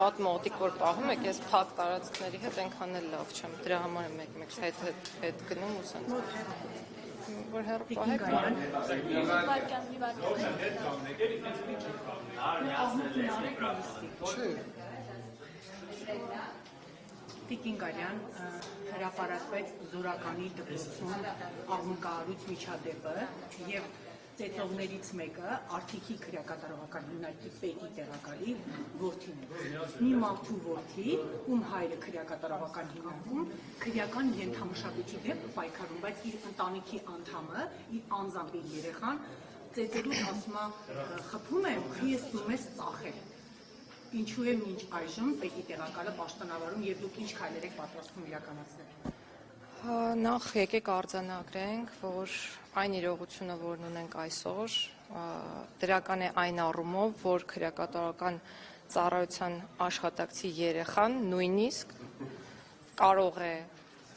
Շատ մոտիկ որ պահում եք, ես փակ տարածքների հետ այնքան էլ լավ չեմ, դրա համար եմ մեկ հետ գնում ու սենց որ հեռու պահեք Տիկին Գարյան հրապարակվեց Զորականի դպրոցում աղմկահարույց միջադեպը և ծեծողներից մեկը Արթիքի քրեակատարողական հիմնարկի պետի տեղակալի որդին է։ Մի մարդու որդի, ում հայրը քրեակատարողական հիմնարկում քրեական ենթամշակույթի դեմ պայքարում, բայց իր ընտանիքի անդամը, իր անձամբ իր երեխան ծեծելուց ասում է խփում է, ես դու մեզ ծախել։ Ինչու է մինչ այժմ պետի տեղակալը պաշտոնավարում և դուք ինչ քայլեր եք պատրաստվում իրականացնել։ Նախ եկեք արձանագրենք, որ այն իրողությունը, որն ունենք այսօր, դրական է այն առումով, որ քրեակատարողական ծառայության աշխատակցի երեխան նույնիսկ կարող է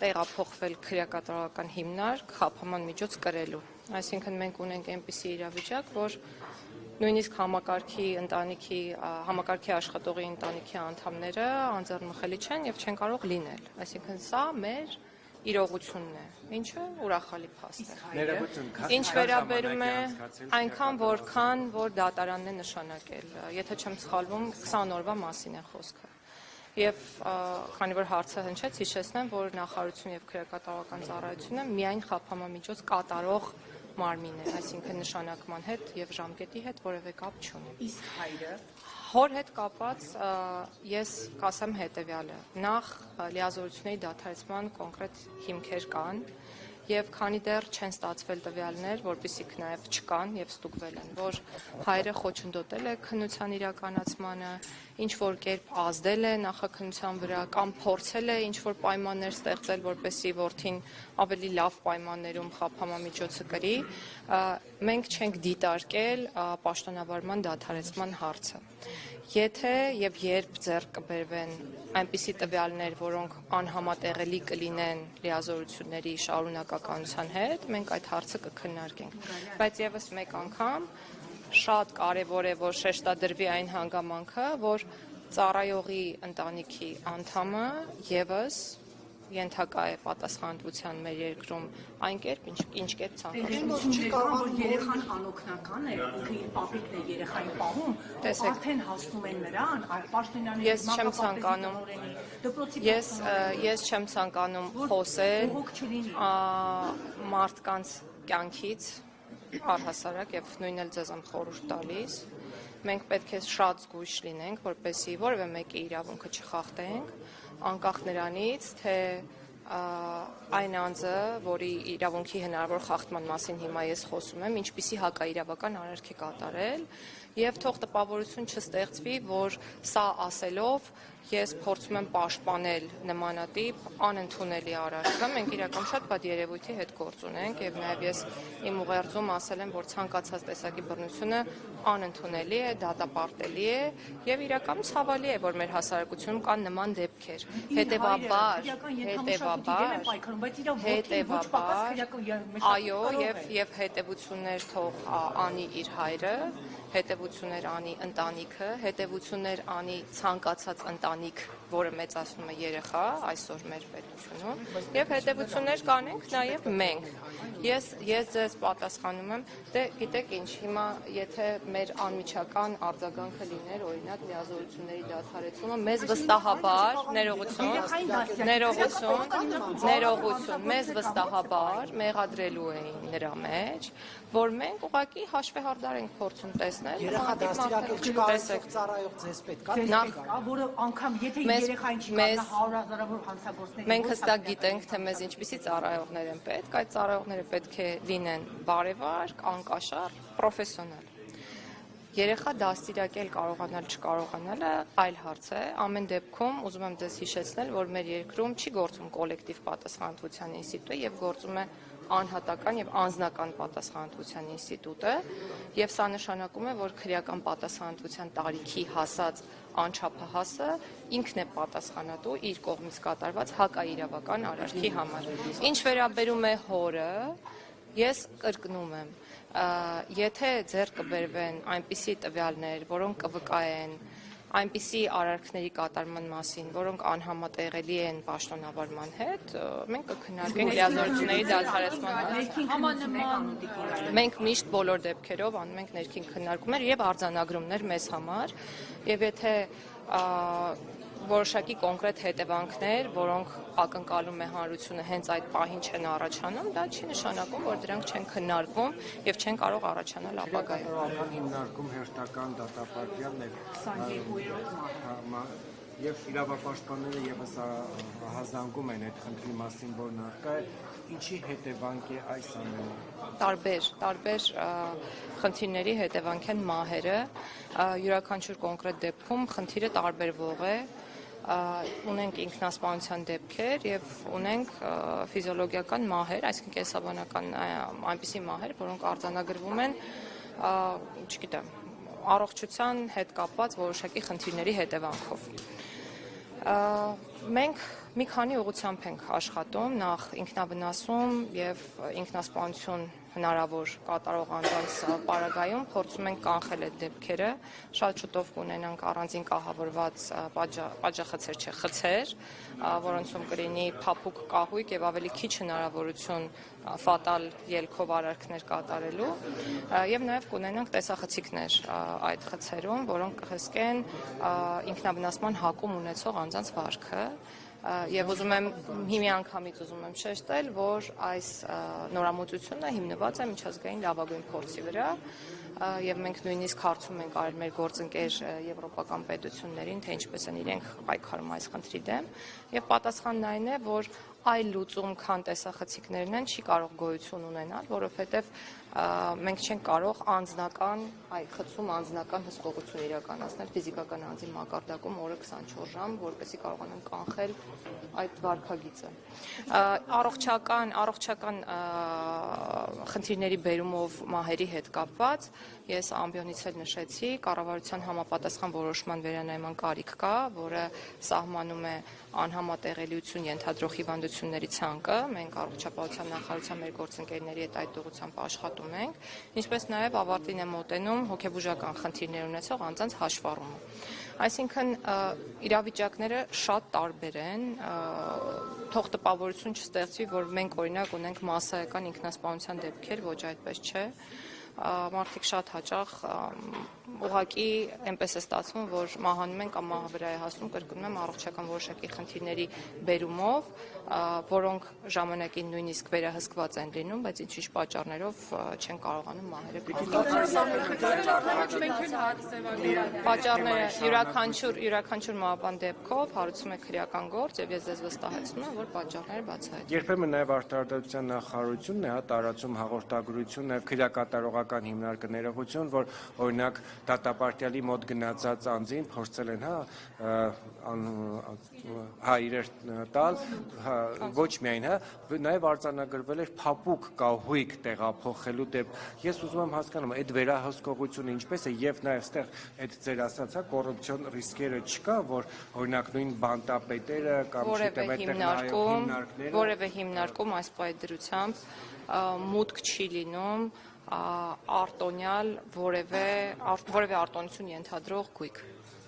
տեղափոխվել քրեակատարողական հիմնարկ խաբման միջոց կրելու։ Այսինքն մենք ունենք այնպիսի իրավիճակ, որ նույնիսկ համակարգի աշխատողի ընտանիքի անդամները անձեռնմխելի չեն և չեն կարող լինել։ Այսինքն սա մեր իրողությունն է, ինչը ուրախալի փաստ է։ Ինչ վերաբերում է այնքան որքան, որ դատարանն է նշանակել, եթե չեմ սխալվում, 20 օրվա մասին է խոսքը։ Եվ քանի որ հարցը հնչեց, հիշեցնեմ, որ նախարարություն և քրեակատարողական ծառայությունը միայն խաբամամիջոց կատարող մարմին է, այսինքն նշանակման հետ և ժամկետի հետ որևէ կապ չունի։ Իսկ հայրը Հոր հետ կապված ես կասեմ հետևյալը, նախ լիազորությունների դադարեցման կոնկրետ հիմքեր կան և քանի դեռ չեն ստացվել տվյալներ, որպեսզի նաև չկան և ստուգվել են, որ հայրը խոչընդոտել է քննության իրականացմանը, ինչ-որ կերպ ազդել է նախաքննության վրա կամ փորձել է ինչ-որ պայմաններ ստեղծել, որպեսզի որդին ավելի լավ պայմաններում խաբամամիջոցը կրի, մենք չենք դիտարկել պաշտոնավարման դադարեցման հարցը։ Եթե և երբ ձեռք կբերվեն այնպիսի տվյալներ, որոնք անհամատեղելի կլինեն լիազորությունների շարունակականության հետ, մենք այդ հարցը կքննարկենք։ Բայց ևս մեկ անգամ շատ կարևոր է, որ շեշտադրվի այն հանգամանքը, որ ծառայողի ընտանիքի անդամը ևս ենթակա է պատասխանատվության մեր երկրում այն կերպ, ինչ կերպ ցանկացած երեխան անօգնական է, ինքը իր պապիկն է երեխային պահում, արդեն հասնում են նրան, ես չեմ ցանկանում խոսել մարդկանց կյանքից առհասարակ և նույնն էլ ձեզ եմ խորհուրդ տալիս, մենք պետք է շատ զգույշ լինենք, որպեսզի որևէ մեկի իրավունքը չխախտենք, անկախ նրանից, թե այն անձը, որի իրավունքի հնարավոր խախտման մասին հիմա ես խոսում եմ, ինչպիսի հակաիրավական արարք է կատարել և թող տպավորություն չստեղծվի, որ սա ասելով ես փորձում եմ պաշտպանել նմանատիպ անընդունելի արարքը, մենք իրականում շատ վատ երևույթի հետ գործ ունենք և նաև ես իմ ուղերձում ասել եմ, որ ցանկացած տեսակի բռնությունը անընդունելի է, դատապարտելի է և իրականում ցավալի է, որ մեր հասարակությունում կան նման դեպքեր, այո և հետևություններ թող անի իր հայրը, հետևություններ անի ընտանիքը, հետևություններ անի ցանկացած ընտանիք, որը մեծացնում է երեխա այսօր մեր պետությունում և հետևություններ կանենք նաև մենք։ Ես ձեզ պատասխանում եմ, դե գիտեք ինչ, հիմա եթե մեր անմիջական արձագանքը լիներ, օրինակ լիազորությունների դադարեցումը, մեզ վստահաբար, մեզ վստահաբար մեղադրելու էին նրա մեջ, որ մենք ուղղակի հաշվեհարդար ենք փորձում տեսնել։ Երեխա դաստիարակել չկարող ծառայող ձեզ պետք է, որը անգամ եթե երեխային չի կազմա 100,000-ավոր հանցագործների մենք հստակ գիտենք, թե մեզ ինչպիսի ծառայողներ են պետք, այդ ծառայողները պետք է լինեն բարևար, անկաշառ, պրոֆեսիոնալ։ Երեխա դաստիարակել կարողանալ չկարողանալը այլ հարց է, ամեն դեպքում ուզում եմ ձեզ հիշեցնել, որ մեր երկրում չի գործում կոլեկտիվ պատասխանատվության ինստիտուտը և գործում է անհատական և անձնական պատասխանատվության ինստիտուտը և սա նշանակում է, որ քրեական պատասխանատվության տարիքի հասած անչափահասը ինքն է պատասխանատու իր կողմից կատարված հակաիրավական արարքի համար։ Ինչ վերաբերում է հորը, ես կրկնում եմ, եթե ձեռք կբերվեն այնպիսի տվյալներ, որոնք կվկայեն այնպիսի արարքների կատարման մասին, որոնք անհամատեղելի են պաշտոնավարման հետ, մենք կքննարկենք լիազորությունների դադարեցման։ Մենք միշտ բոլոր դեպքերով անում ենք ներքին քննարկումներ եւ արձանագրումներ մեզ համար, եւ եթե որոշակի կոնկրետ հետևանքներ, որոնք ակնկալում է հանրությունը հենց այդ պահին չեն առաջանում, դա չի նշանակում, որ դրանք չեն քննարկվում եւ չեն կարող առաջանալ ապագայում։ Կառավարական հիմնարկում հերթական դատապարտյալն է եւ իրավապաշտպանները եւս հազանգում են այդ խնդրի մասին, որն արկա է, ինչի հետևանք է այս ամենը։ Տարբեր խնդիրների հետևանք են մահերը, յուրաքանչյուր կոնկրետ դեպքում խնդիրը տարբերվող է, ունենք ինքնասպանության դեպքեր եւ ունենք ֆիզիոլոգիական մահեր, այսինքն կենսաբանական այնպիսի մահեր, որոնք արձանագրվում են, չգիտեմ, առողջության հետ կապված որոշակի խնդիրների հետևանքով։ Մենք մի քանի ուղղությամբ ենք աշխատում, նախ ինքնավնասում եւ ինքնասպանություն հնարավոր կատարող անձանց պարագայում փորձում ենք կանխել այդ դեպքերը, շատ շուտով կունենանք առանձին կահավորված խցեր, որոնցում կլինի փափուկ կահույք եւ ավելի քիչ հնարավորություն ֆատալ ելքով արարքներ կատարելու եւ նաեւ կունենանք տեսախցիկներ այդ խցերում, որոնք կհսկեն ինքնավնասման հակում ունեցող անձանց վարքը եւ ուզում եմ միանգամից շեշտել, որ այս նորամուծությունը հիմնված է միջազգային լավագույն փորձի վրա եւ մենք նույնիսկ հարցում ենք արել մեր գործընկեր եվրոպական պետություններին, թե ինչպես են իրենք պայքարում այս խնդրի դեմ եւ պատասխանն այն է, որ այլ լուծում, քան տեսախցիկներն են, չի կարող գոյություն ունենալ, որովհետեւ մենք չենք կարող խցում անձնական հսկողություն իրականացնել ֆիզիկական անձի մակարդակում օրը 24 ժամ, որպեսզի կարողանանք կանխել այդ վարքագիծը։ Առողջական խնդիրների բերումով մահերի հետ կապված ես ամբիոնից էլ նշեցի, կառավարության համապատասխան որոշման վերանայման կարիք կա, որը սահմանում է անհամատեղելիություն ենթադրող հիվանդությունների ցանկը, մենք առողջապահության նախարարության մեր գործընկերների հետ այդ ուղղությամբ աշխատում ենք, ինչպես նաև ավարտին է մոտենում հոգեբուժական խնդիրներ ունեցող անձանց հաշվառումը։ Այսինքն իրավիճակները շատ տարբեր են, թող տպավորություն չստեղծվի, որ մենք օրինակ ունենք մասսայական ինքնասպանության դեպքեր, ոչ այդպես չէ, մարդիկ շատ հաճախ ուղղակի այնպես է ստացվում, որ մահանում են կամ մահը վրա է հասնում, կրկնում եմ, առողջական որոշակի խնդիրների բերումով, որոնք ժամանակին նույնիսկ վերահսկված են լինում, բայց ինչ-ինչ պատճառներով չեն կարողանում մահերը կանխել։ Յուրաքանչյուր մահվան դեպքով հարուցում է քրեական գործ եւ ես ձեզ վստահեցնում եմ, որ պատճառները բացահայտվում են։ Երբեմն նաև արտարդատության նախարարությունն է տարածում հաղորդագրություն, նաև քրեակատարողական հիմնարկը ներողություն, որ օրինակ դատապարտյալի մոտ գնացած անձին փորձել են իրեր տալ, ոչ միայն, նաև արձանագրվել էր փափուկ կահույք տեղափոխելու դեպք։ Ես ուզում եմ հասկանամ, այդ վերահսկողությունը ինչպես է եւ նաև այստեղ այդ ձեր ասած կոռուպցիոն ռիսկերը չկա, որ օրինակ նույն բանտապետերը կամ որևէ հիմնարկում այս պայդրությամբ մուտք չի լինում արտոնյալ որևէ արտոնություն ենթադրող գույք։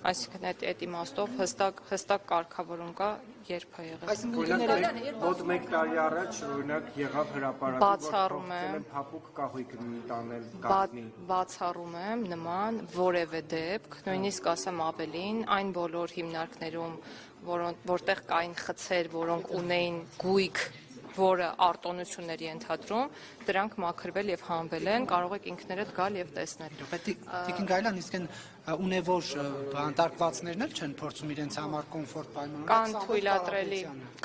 Այսինքն այդ իմաստով հստակ կարգավորում կա, երբ է եղել։ Այսինքն մոտ 1 տարի առաջ օրինակ եղավ հրապարակում, որ փափուկ կահույք տանել գաղտնի։ Բացառում եմ նման որևէ դեպք, նույնիսկ ասեմ ավելին, այն բոլոր հիմնարկներում, որտեղ կային խցեր, որոնք ունեին գույք, որը արտոնությունների ենթադրում, դրանք մաքրվել եւ հանվել են, կարող եք ինքներդ գալ եւ տեսնել։ Տիկին Գայլան, իսկ այն ունևոր բանտարկվածներն էլ չեն փորձում իրենց համար կոմֆորտ պայմաններ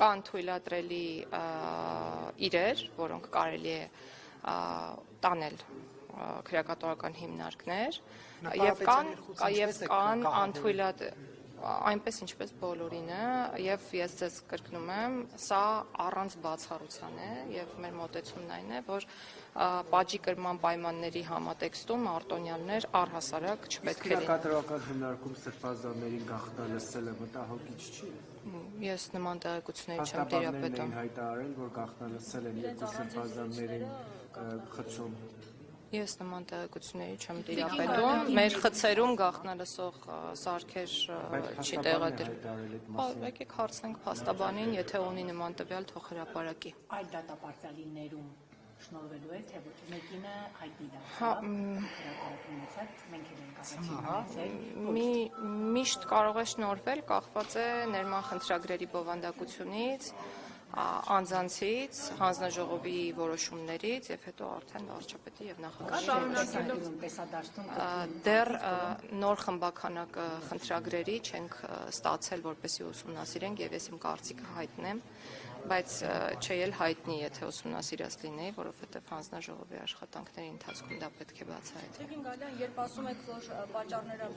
կան թույլատրելի իրեր, որոնք կարելի է տանել քրեակատարողական հիմնարկներ եւ կան անթույլատրելի այնպես ինչպես բոլորինը եւ ես ձեզ կրկնում եմ, սա առանց բացառության է եւ մեր մոտեցումն այն է, որ բաժի կրման պայմանների համատեքստում արտոնյալներ առհասարակ չպետք է լինեն։ Քրեակատարողական հիմնարկում սրբազաններին գաղտնալսելը մտահոգիչ չի։ Ես նման տեղեկությունների չեմ տիրապետում։ Հայտարարել, որ գաղտնալսել են երկու սրբազաններին խցում։ Ես նման տեղեկությունների չեմ տիրապետում։ Մեր խցերում գաղտնալսող սարքեր չի տեղադրվում։ Եկեք հարցնենք փաստաբանին, եթե ունի նման տվյալ, թող հրապարակի։ Այլ դատապարտյալիներում շնորհվելու է, թե ոչ, մեկինը հայտնի դարձավ, մենք ենք Միշտ կարող է շնորհվել, կախված է ներման բովանդակությունից, անձանցից, հանձնաժողովի որոշումներից եւ հետո արդեն վարչապետի եւ նախագահի դեռ նոր խմբականակը խնդրագրերի չենք ստացել, որպեսզի ուսումնասիրենք եւ ես իմ կարծիքը հայտնեմ, բայց չէ էլ հայտնի, եթե ուսումնասիրած լինեի, որովհետեւ հանձնաժողովի աշխատանքների ընթացքում դա պետք է բացահայտվի։ Տիկին Գալյան, երբ ասում եք, որ պատճառները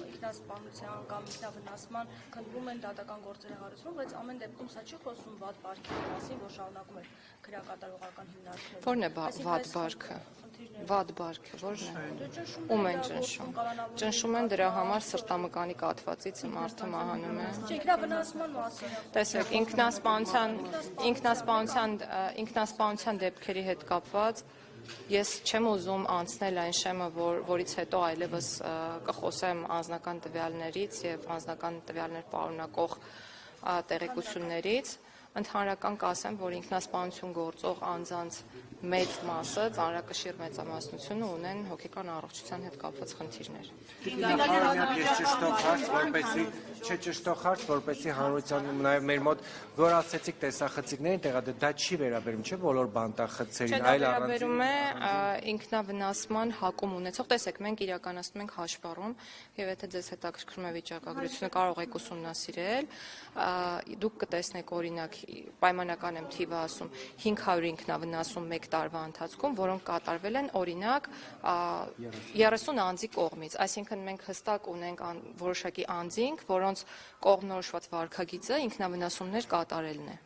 ինքնասպանության կամ ինքնավնասման քննվում են դատական գործերը հարուցվում, բայց ամեն դեպքում սա չի խոսում վատ բարքի մասին, որ շարունակում է քրեակատարողական հիմնարկները։ Ո՞րն է վատ բարքը։ Վատ բարքը ո՞րն է։ Ում են ճնշում։ Ճնշում են դրա համար սրտամկանի կաթվածից մարդը մահանում է։ Չէ, ինքնավնասման մասին։ Տեսեք, ինքնասպանության դեպքերի հետ կապված ես չեմ ուզում անցնել այն շեմը, որից հետո այլևս կխոսեմ անձնական տվյալներից եւ անձնական տվյալներ պարունակող տեղեկություններից, ընդհանրական կասեմ, որ ինքնասպանություն գործող անձանց մեծ մասը, ծանրակշիռ մեծամասնությունը ունեն հոգեկան առողջության հետ կապված խնդիրներ։ Ճշտող հարց, որպեսզի հանրությանը նաև մեր մոտ որ ասեցիք տեսախցիկներին տեղադրել, դա չի վերաբերում, չէ՞ բոլոր բանտախցերին, այլ վերաբերում է ինքնավնասման հակում ունեցող։ Տեսեք, մենք իրականացնում ենք հաշվառում, եւ եթե ձեզ հետաքրքրում է վիճակագրությունը, կարող եք ուսումնասիրել, դուք կտեսնեք օրինակ պայմանական եմ թիվը ասում 500 ինքնավնասում 1 տարվա ընթացքում, որոնք կատարվել են օրինակ 30 անձի կողմից, այսինքն մենք հստակ ունենք որոշակի անձինք, որոնց կողմնորոշված վարքագիծը ինքնավնասումներ կատարելն է։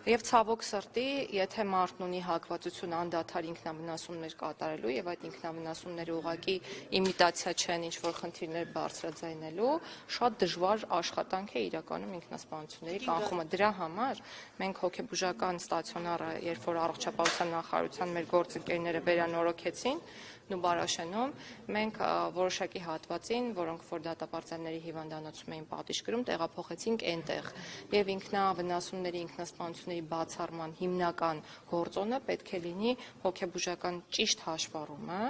Եվ ցավոք սրտի, եթե մարդն ունի հակվածություն անդադար ինքնավնասումներ կատարելու եւ այդ ինքնավնասումները ուղղակի իմիտացիա չեն ինչ-որ խնդիրներ բարձրաձայնելու, շատ դժվար աշխատանք է իրականում ինքնասպանությունների կանխումը։ Դրա համար մենք հոգեբուժական ստացիոնարը, երբ որ առողջապահության նախարարության մեր գործընկերները վերանորոգեցին Նուբարաշենում, մենք որոշակի հատվածին, որոնք որ դատապարտյալների հիվանդանոցում էին պատիժ կրում, տեղափոխեցինք այնտեղ եւ ինքնավնասումների, ինքնասպանությունների բացառման հիմնական գործոնը պետք է լինի հոգեբուժական ճիշտ հաշվառումը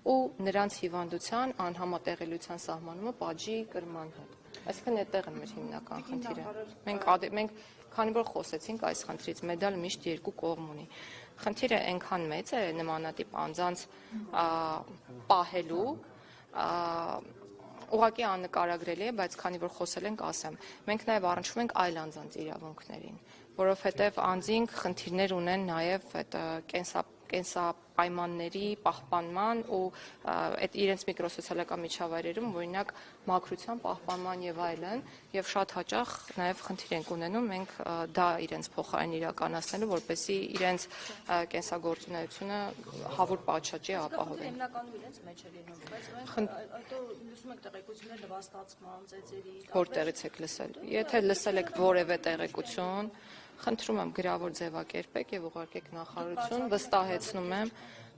ու նրանց հիվանդության անհամատեղելիության սահմանումը պատժի կրման հետ։ Այսինքն այդտեղ է մեր հիմնական խնդիրը։ Մենք քանի որ խոսեցինք այս խնդրից, մեդալ միշտ երկու կողմ ունի։ Խնդիրը այնքան մեծ է նմանատիպ անձանց պահելու, ուղղակի աննկարագրելի է, բայց քանի որ խոսել ենք, ասեմ, մենք նաև առնչվում ենք այլ անձանց իրավունքներին, որովհետև անձինք խնդիրներ ունեն նաև այդ կենսապայմանների պահպանման ու այդ իրենց միկրոսոցիալական միջավայրերում, օրինակ մաքրության պահպանման եւ այլն, եւ շատ հաճախ նաև խնդիր ենք ունենում մենք դա իրենց փոխարեն իրականացնելու, որպեսզի իրենց կենսագործունեությունը հավուր պատշաճի ապահովեն։ Հիմնականում իրենց մեջ է լինում, բայց մենք այդո լսում ենք տեղեկություններ լվաստացման, ծեծերի։ Որտեղից եք լսել։ Եթե լսել եք որևէ տեղեկություն, խնդրում եմ գրավոր ձևակերպեք եւ ուղարկեք նախարարություն,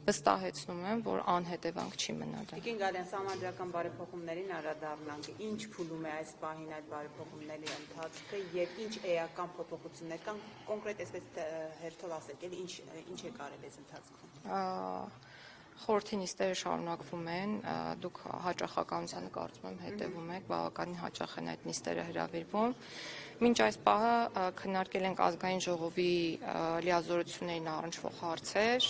վստահեցնում եմ, որ անհետևանք չի մնա դա։ Տիկին Գալյան, սահմանադրական բարեփոխումներին անդրադառնանք, ինչ փուլում է այս պահին այդ բարեփոխումների ընթացքը եւ ինչ էական փոփոխություններ կան, կոնկրետ այսպես հերթով ասեք, էլի ինչ է կարել այս ընթացքում։ Խորհրդի նիստերը շարունակվում են, դուք հաճախականությանը կարծում եմ հետևում եք, բավականին հաճախ են այդ նիստերը հրավիրվում։ Մինչ այս պահը քննարկել ենք ազգային ժողովի լիազորություններին առնչվող հարցեր,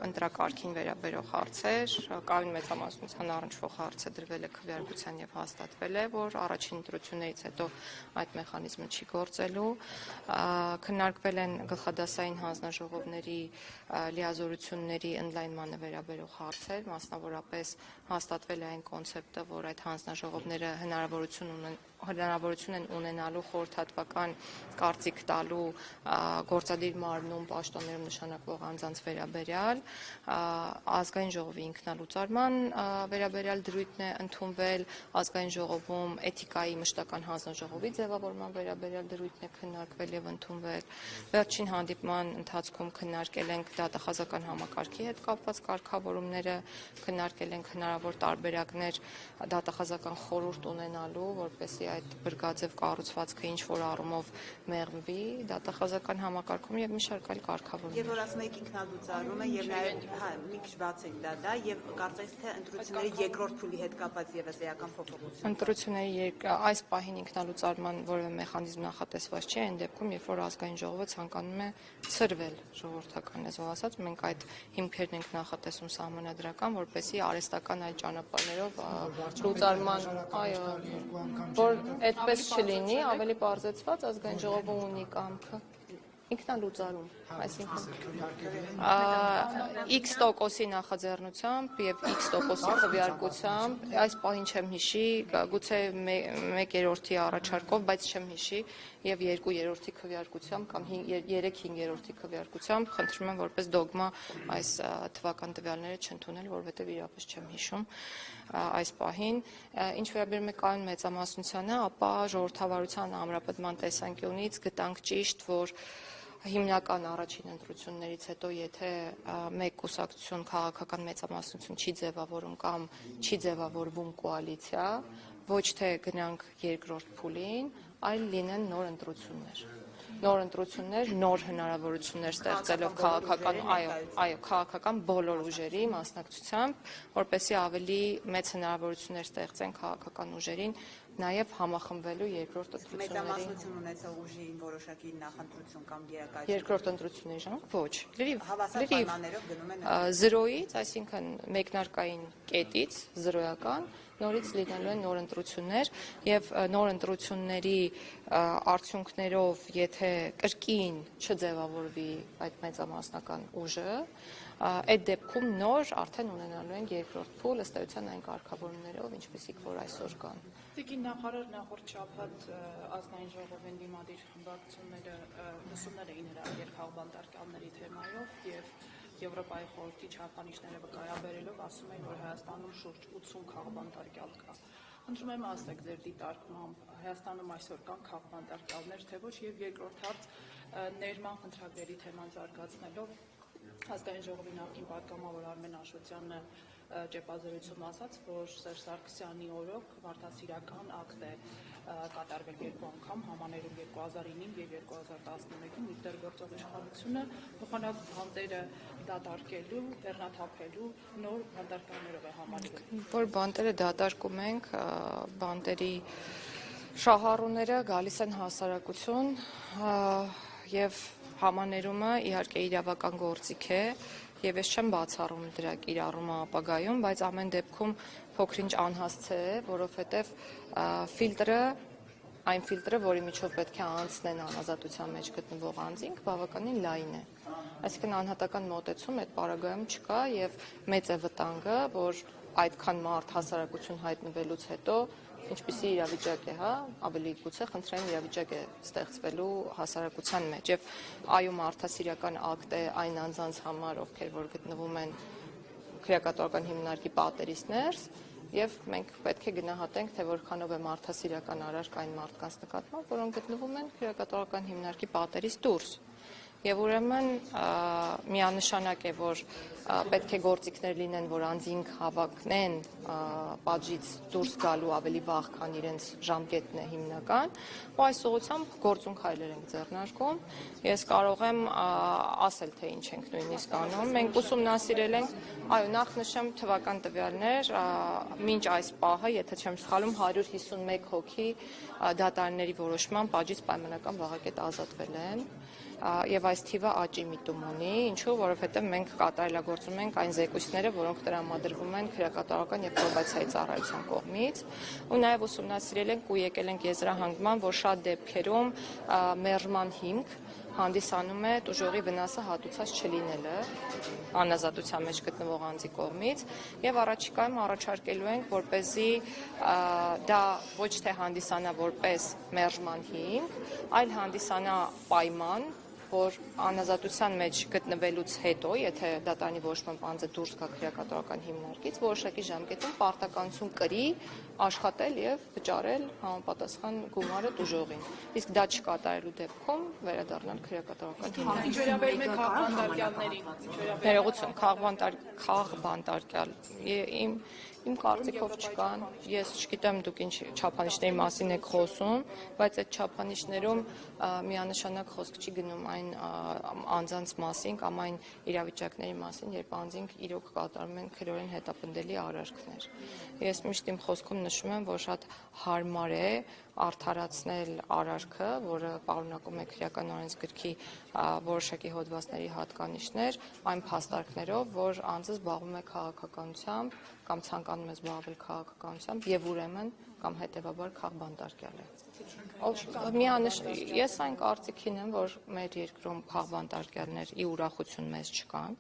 ընտրակարգին վերաբերող հարցեր, կայուն մեծամասնության առնչվող հարցը դրվել է քվեարկության եւ հաստատվել է, որ առաջին ընտրություններից հետո այդ մեխանիզմը չի գործելու։ Քննարկվել են գլխադասային հանձնաժողովների լիազորությունների ընդլայնմանը վերաբերող հարցեր, մասնավորապես հաստատվել է այն կոնցեպտը, որ այդ հանձնաժողովները հնարավորություն ունեն հնարավորություն են ունենալու խորհրդատվական կարծիք տալու գործադիր մարմնում պաշտոններում նշանակվող անձանց վերաբերյալ, ազգային ժողովի ինքնալուծարման վերաբերյալ դրույթն է ընդունվել, ազգային ժողովում էթիկայի մշտական հանձնաժողովի ձևավորման վերաբերյալ դրույթն է քննարկվել եւ ընդունվել։ Վերջին հանդիպման ընթացքում քննարկել ենք դատախազական համակարգի հետ կապված կարգավորումները, քննարկել ենք հնարավոր տարբերակներ դատախազական խորհուրդ ունենալու, որպեսզի այդ բրգաձև կառուցվածքը ինչ որ առումով մեղմվի դատախազական համակարգում եւ մի շարք այլ կարգավորումներ։ Եվ որ ասում եք ինքնալուծարումը եւ նաեւ մի քիչ բացեք դա եւ կարծես թե ընտրությունների երկրորդ փուլի հետ կապված եւս էական փոփոխություն։ Ընտրությունների այս պահին ինքնալուծարման որևէ մեխանիզմ նախատեսված չի, այն դեպքում, երբ որ ազգային ժողովը ցանկանում է ցրվել ժողովրդական լեզվով ասած, մենք այդ հիմքերն ենք նախատեսում սահմանադրական, որպեսզի արհեստական այլ ճանապարհներով լուծարման, որ այդպես չլինի, ավելի պարզեցված ազգային ժողովը ունի կամքը ինքնալուծարում, այսինքն X% նախաձեռնությամբ եւ X% քվեարկությամբ, այս պահին չեմ հիշի, գուցե 1/3 առաջարկով, բայց չեմ հիշի եւ 2/3 քվեարկությամբ կամ 3/5 քվեարկությամբ, խնդրում եմ որպես դոգմա այս թվական տվյալները չընդունել, որովհետեւ իրապես չեմ հիշում այս պահին։ Ինչ վերաբերում է կայուն մեծամասնությանը, ապա ժողովրդավարության ամրապնդման տեսանկյունից գտանք ճիշտ, որ հիմնական առաջին ընտրություններից հետո, եթե մեկ կուսակցություն քաղաքական մեծամասնություն չի ձևավորում կամ չի ձևավորվում կոալիցիա, ոչ թե գնանք երկրորդ փուլին, այլ լինեն նոր ընտրություններ։ Նոր ընտրություններ, նոր հնարավորություններ ստեղծելով քաղաքական բոլոր ուժերի մասնակցությամբ, որպեսզի ավելի մեծ հնարավորություններ ստեղծեն քաղաքական ուժերին նաև համախմբվելու երկրորդ ընտրությունների։ Մեծամասնություն ունեցող ուժի որոշակի նախընտրություն կամ երակայություն։ Երկրորդ ընտրությունների ժամանակ ոչ։ Հավասար պայմաններով գնում են 0-ից, այսինքն մեկնարկային կետից 0-ական, նորից լինելու են նոր ընտրություններ եւ նոր ընտրությունների արդյունքներով, եթե կրկին չձևավորվի այդ մեծամասնական ուժը, այդ դեպքում նոր արդեն ունենալու են երկրորդ փուլ ըստ էության այն կարգավորումներով, ինչպեսիք որ այսօր կան։ Տիկին նախարար նախորդ շաբաթ ազգային ժողովին դիմադիր խմբակցությունները լսումներ էին հրավիրել քաղբանտարկյալների թեմայով եւ Եվրոպայի խորհրդի չափանիշները վկայաբերելով ասում են, որ Հայաստանում շուրջ 80 քաղբանտարկյալ կա։ Խնդրում եմ ասեք ձեր դիտարկմամբ Հայաստանում այսօր կան քաղբանտարկյալներ, թե ոչ, եւ երկրորդ հարց ներման խնդրագրերի թեման զարգացնելով ազգային ժողովի նախկին պատգամավոր Արմեն Աշոտյանը ճեպազրույցում ասաց, որ Սերժ Սարգսյանի օրոք մարդասիրական ակտ է կատարվել երկու անգամ համաներում 2009 եւ 2011-ին, որտեղ գործող իշխանությունը փոխանակ բանտերը դատարկելու, բեռնաթափելու նոր բանտարկներով է համարվում։ Որ բանտերը դատարկում ենք, բանտերի շահառուները գալիս են հասարակություն եւ համաներումը իհարկե իրավական գործիք է եւ ես չեմ բացառում դրա կիրառումը ապագայում, բայց ամեն դեպքում փոքրինչ անհասցե է, որովհետեւ այն ֆիլտրը, որի միջով պետք է անցնեն անազատության մեջ գտնվող անձինք, բավականին լայն է։ Այսինքն անհատական մոտեցում այդ պարագայում չկա եւ մեծ է վտանգը, որ այդքան մարդ հասարակություն հայտնվելուց հետո ինչպիսի իրավիճակ է, ավելի գուցե խնդրային իրավիճակ է ստեղծվելու հասարակության մեջ եւ այո մարդասիրական ակտ է այն անձանց համար, ովքեր որ գտնվում են քրեակատորական հիմնարկի պատերից ներս եւ մենք պետք է գնահատենք, թե որքանով է մարդասիրական արարք այն մարդկանց նկատմամբ, որոնք գտնվում են քրեակատորական հիմնարկի պատերից դուրս։ Եվ ուրեմն միանշանակ է, որ պետք է գործիքներ լինեն, որ անձինք հավակնեն պատժից դուրս գալու ավելի վաղ, քան իրենց ժամկետն է հիմնական, ու այս ուղղությամբ գործուն քայլեր ենք ձեռնարկում։ Ես կարող եմ ասել, թե ինչ ենք նույնիսկ անում։ Մենք ուսումնասիրել ենք, այո, նախ նշեմ թվական տվյալներ, մինչ այս պահը, եթե չեմ սխալվում, 151 հոգի դատարանների որոշման պատժից պայմանական վաղակետ ազատվել են։ Եվ այս այս թիվը աճի միտում ունի, ինչու, որովհետև մենք կատարելագործում ենք այն զեկույցները, որոնք տրամադրվում են քրեակատարողական եւ պրոբացիայի ծառայության կողմից, ու նաեւ ուսումնասիրել ենք ու եկել ենք եզրահանգման, որ շատ դեպքերում մերժման հիմք հանդիսանում է տուժողի վնասը հատուցած չլինելը անազատության մեջ գտնվող անձի կողմից եւ առաջիկայում առաջարկելու ենք, որպեսզի դա ոչ թե հանդիսանա որպես մերժման հիմք, այլ հանդիսանա պայման, որ անազատության մեջ գտնվելուց հետո, եթե դատարանի որոշմամբ անձը դուրս գա քրեակատարողական հիմնարկից, որոշակի ժամկետում պարտականություն կրի աշխատել եւ վճարել համապատասխան գումարը տուժողին։ Իսկ դա չկատարելու դեպքում վերադառնալ քրեակատարողական հիմնարկ։ Ինչ վերաբերում է քաղբանտարկյալներին, Ներողություն, քաղբանտարկյալ։ Իմ կարծիքով չկան, ես չգիտեմ դուք ինչ չափանիշների մասին եք խոսում, բայց այդ չափանիշներում միանշանակ խոսք չի գնում այն անձանց մասին կամ այն իրավիճակների մասին, երբ անձինք իրոք կատարում են քրեորեն հետապնդելի արարքներ։ Ես միշտ իմ խոսքում նշում եմ, որ շատ հարմար է արդարացնել արարքը, որը պարունակում է քրեական օրենսգրքի որոշակի հոդվածների հատկանիշներ, այն փաստարկներով, որ անձը զբաղվում է քաղաքականությամբ կամ ցանկանում է զբաղվել քաղաքականությամբ եւ ուրեմն կամ հետեւաբար քաղբանտարկյալ է։ Ես այն կարծիքին եմ, որ մեր երկրում քաղբանտարկյալներ ի ուրախություն մեզ չկան,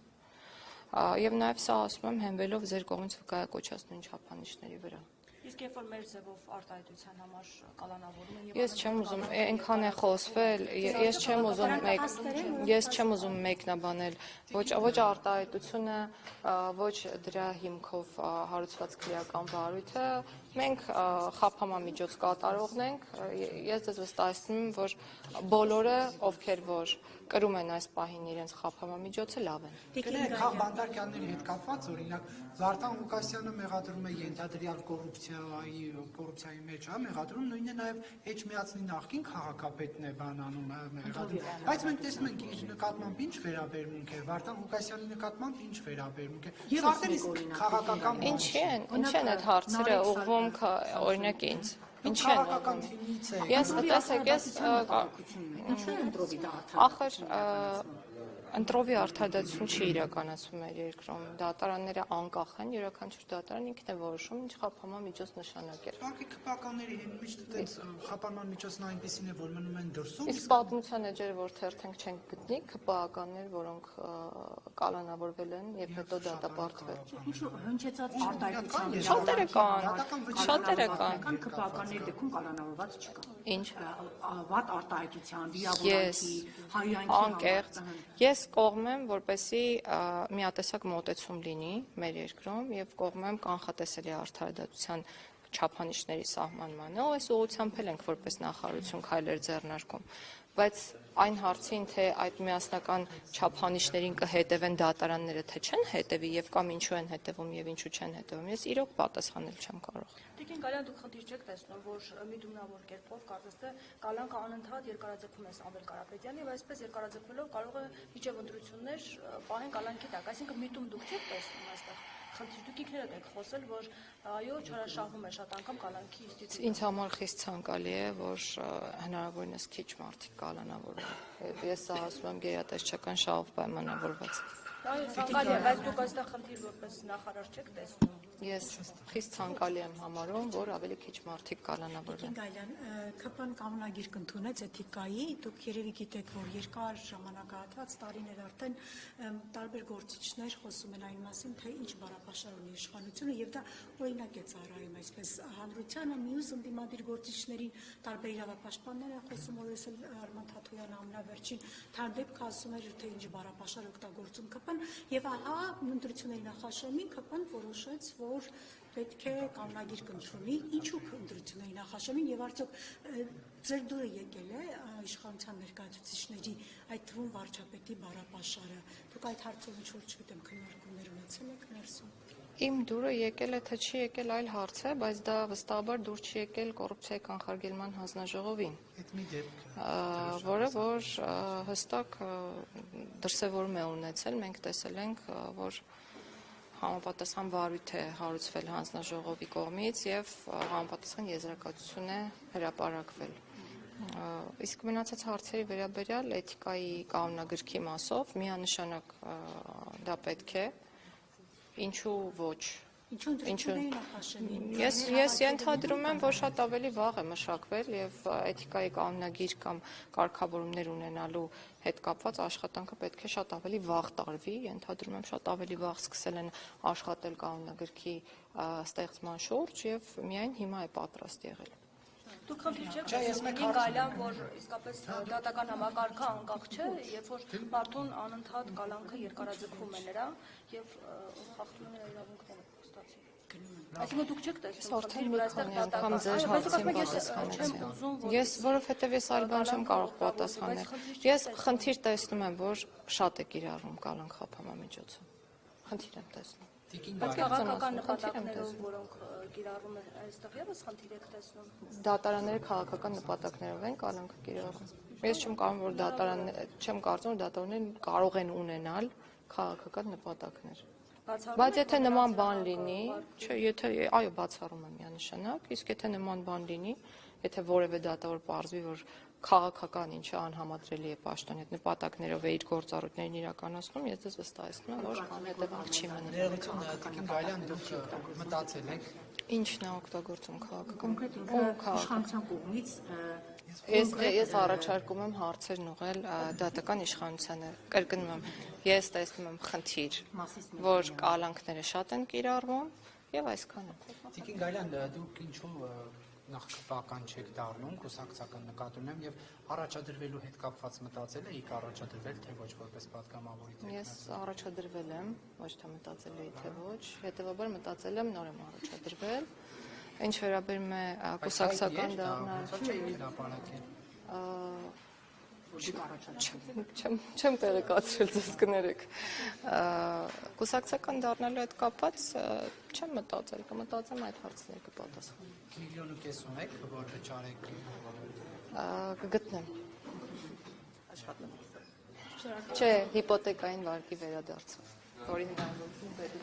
եւ նաեւ սա ասում եմ հենվելով ձեր կողմից վկայակոչած նույն չափանիշների վրա։ Իսկ երբ որ մեր ձևով արտահայտության համար կալանավորում են Ես չեմ ուզում, այնքան է խոսվել, ես չեմ ուզում մեկնաբանել ոչ արտահայտությունը, ոչ դրա հիմքով հարուցված քրեական վարույթը, մենք խափամամիջոց կատարողն ենք, ես ձեզ վստահեցնում եմ, որ բոլորը, ովքեր որ կրում են այս պահին իրենց խափամամիջոցը, լավ են։ Կներեք, քաղբանտարկյալների հետ կապված, օրինակ, Վարդան Ղուկասյանը մեղադրում է ենթադրյալ կոռուպցիայի մեջ, մեղադրում նույնը նաև Էջմիածնի նախկին քաղաքապետն է բանանում մեղադրում։ Բայց մենք տեսնում ենք իր նկատմամբ ինչ վերաբերմունք է, Վարդան Ղուկասյանի նկատմամբ ինչ վերաբերմունք է։ Սա արդեն քաղաքական Ինչ են այդ հարցերը ուղղվում օրինակ ինձ։ Ինչի են ուղղվում։ Ես տեսեք, Ինչու են ընտրովի դա ախր ընտրովի արդարացում չի իրականացվում մեր երկրում։ Դատարանները անկախ են, յուրաքանչյուր դատարան ինքն է որոշում ինչ խափամամիջոց նշանակել։ Ուղղակի քպականների հետ միշտ այդ խափանման միջոցն այնպեսին է, որ մնում են դրսում։ Իսկ պատմության էջերը, որ թերթենք չենք գտնի, քպականներ, որոնք կալանավորվել են եւ հետո դատապարտվել։ Ինչու հնչեցած արտահայտության Շատերը կան։ քպականների դեպքում կալանավորված չկա։ Ինչ։ Վատ արտահայտության, վիրավորանքի, հայրանքի անկեղծ։ Ես կողմ եմ, որպեսզի միատեսակ մոտեցում լինի մեր երկրում եւ կողմ եմ կանխատեսելի արդարադատության չափանիշների սահմանմանը, ու այս ուղղությամբ էլ ենք որպես նախարարություն քայլեր ձեռնարկում, բայց այն հարցին, թե այդ միասնական չափանիշներին կհետևեն դատարանները, թե չեն հետևի եւ կամ ինչու են հետևում եւ ինչու չեն հետևում, ես իրոք պատասխանել չեմ կարող։ Տիկին Գալյան, դուք խնդիր չեք տեսնում, որ միտումնավոր կերպով կարծես թե Գալյանքը անընդհատ երկարաձգում է Սամվել Կարապետյանին եւ այսպես երկարաձգվելով կարող է միջև ընտրություններ պահեն Գալյանքի տակ, այսինքն միտում դուք չեք տեսնում այստեղ։ Խնդիր դուք ինքներդ եք խոսել, որ այո, չարաշահվում է շատ անգամ Գալյանքի ինստիտուտը։ Ինձ համար խիստ ցանկալի է, որ հնարավորինս քիչ մարդիկ կալանավորվեն։ Ես սա ասում եմ գերատեսչական շահով պայմանավորված։ Այո, ցանկալի է, բայց դուք այստեղ խնդիր որպես նախարար չեք տեսնում։ Ես խիստ ցանկալի եմ համարում, որ ավելի քիչ մարդիկ կալանավորվեն։ Գալյան, ԿՊ-ն կանոնագիր կընդունեց էթիկայի, դուք երևի գիտեք, որ երկար ժամանակահատված տարիներ արդեն տարբեր գործիչներ խոսում են այն մասին, թե ինչ բառապաշար ունի իշխանությունը եւ դա օրինակ է ծառայում այսպես հանրությանը, մյուս ընդդիմադիր գործիչներին տարբեր իրավապաշտպաններ են խոսում, օրես էլ Արման Թաթոյանը ամենավերջին թանդեպք ասում էր, թե ինչ բառապաշար օգտագործում ԿՊ-ն եւ ահա ընտրությունների նախաշեմին ԿՊ-ն որոշեց, որ պետք է կանոնագիր կընդունի, ինչու ընտրությունների նախաշեմին եւ արդյոք ձեր դուրը եկել է իշխանության ներկայացուցիչների, այդ թվում վարչապետի բառապաշարը։ Դուք այդ հարցով ինչ որ չգիտեմ քննարկումներ ունեցել եք ներսում։ Իմ դուրը եկել է, թե չի եկել այլ հարց է, բայց դա վստահաբար դուր չի եկել կոռուպցիայի կանխարգելման հանձնաժողովին, որը որ հստակ դրսևորում է ունեցել, մենք տեսել ենք, որ համապատասխան վարույթ է հարուցվել հանձնաժողովի կողմից եւ համապատասխան եզրակացություն է հրապարակվել։ Իսկ մնացած հարցերի վերաբերյալ էթիկայի կանոնագրքի մասով միանշանակ դա պետք է, ինչու ոչ։ Ինչու ընդրություն էին նախաշեմին։ Ես ենթադրում եմ, որ շատ ավելի վաղ է մշակվել եւ էթիկայի կանոնագիր կամ կարգավորումներ ունենալու հետ կապված աշխատանքը պետք է շատ ավելի վաղ տարվի, ենթադրում եմ շատ ավելի վաղ սկսել են աշխատել կանոնագրքի ստեղծման շուրջ եւ միայն հիմա է պատրաստ եղել։ Դուք խնդիր չեք տեսնում գալան, որ իսկապես դատական համակարգը անկախ չէ, երբ որ մարդուն անընդհատ կալանքը երկարաձգվում է նրա եւ խախտում է իրավունքները ստացի։ Այսինքն դուք չեք տեսնում խնդիր, որ այստեղ դատական Ես որովհետեւ ես այլ բան չեմ կարող պատասխանել։ Ես խնդիր տեսնում եմ, որ շատ է կիրառվում կալանք խափանամիջոցը։ Խնդիր եմ տեսնում։ Բայց քաղաքական նպատակներով, որոնք կիրառում են այստեղ եւս խնդիր եք տեսնում։ Դատարանները քաղաքական նպատակներով են կալանքը կիրառում։ Ես չեմ կարծում, որ դատարանները կարող են ունենալ քաղաքական նպատակներ։ Բայց եթե նման բան լինի, այո, բացառում եմ միանշանակ, իսկ եթե նման բան լինի, եթե որևէ դատավոր պարզվի, որ քաղաքական ինչը անհամադրելի է պաշտոնի հետ նպատակներով է իր գործառույթներն իրականացնում, ես դες վստահեցնում եմ, որ անհետևանք չի մնա։ Ներողություն, Տիկին Գալյան, դուք մտածել եք Ինչն է օգտագործում քաղաքական։ Իշխանության կողմից Ես առաջարկում եմ հարցերն ուղղել դատական իշխանությանը։ Կրկնում եմ, ես տեսնում եմ խնդիր, որ կալանքները շատ են կիրառվում եւ այսքանը։ Տիկին Գալյան, դուք ինչու նախքրպական չեք դառնում, կուսակցական նկատում եմ եւ առաջադրվելու հետ կապված մտածել եք առաջադրվել թե ոչ որպես պատգամավորի տեղ։ Ես առաջադրվել եմ, ոչ թե մտածել էի թե ոչ, հետեւաբար մտածել եմ նոր եմ առաջադրվել։ Ինչ վերաբերում է կուսակցական չեմ տեղեկացրել, ձեզ կներեք։ Կուսակցական դառնալու հետ կապված չեմ մտածել, կմտածեմ այդ հարցները կպատասխանեմ։ Միլիոն ու կես ունեք, որ վճարեք։ Կգտնեմ։ Չէ, հիպոթեկային վարկի վերադարձով, որի հնարավորություն բերի։